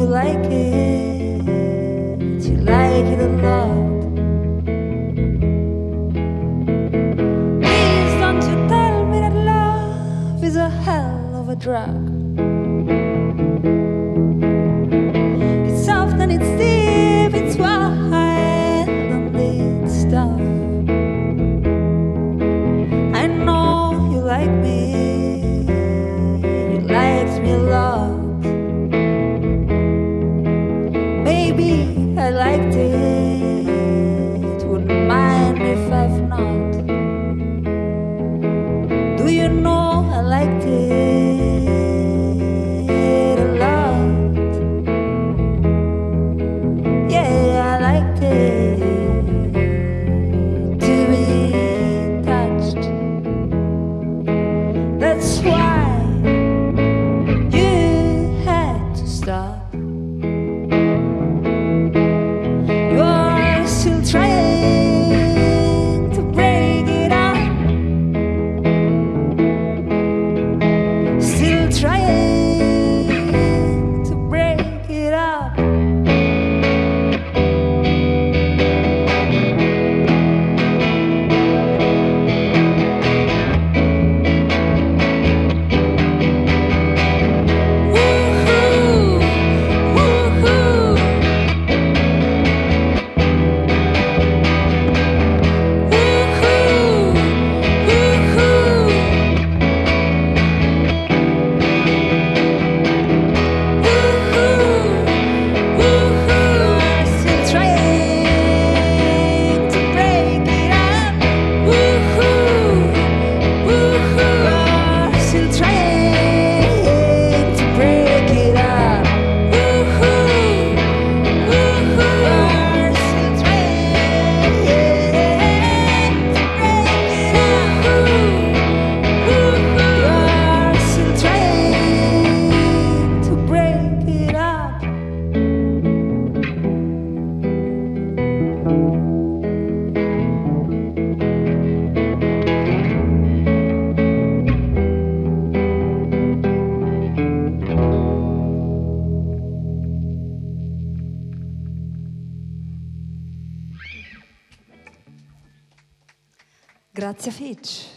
you like it a lot. Please don't you tell me that love is a hell of a drug. It's soft and it's deep, it's wild and it's tough. I know you like me, you liked me a lot. Maybe I liked it, wouldn't mind if I've not. Do you know I liked it a lot? Yeah, I liked it to be touched. That's why you had to stop. You're still trying to break it up. Still trying to break it up. Woohoo! Woohoo! Woohoo! Woohoo! Woohoo! Still trying to break it up. Woohoo! Woohoo! Still trying to break it up. Woohoo! Woohoo! Still trying to break it up. Grazie Fitch.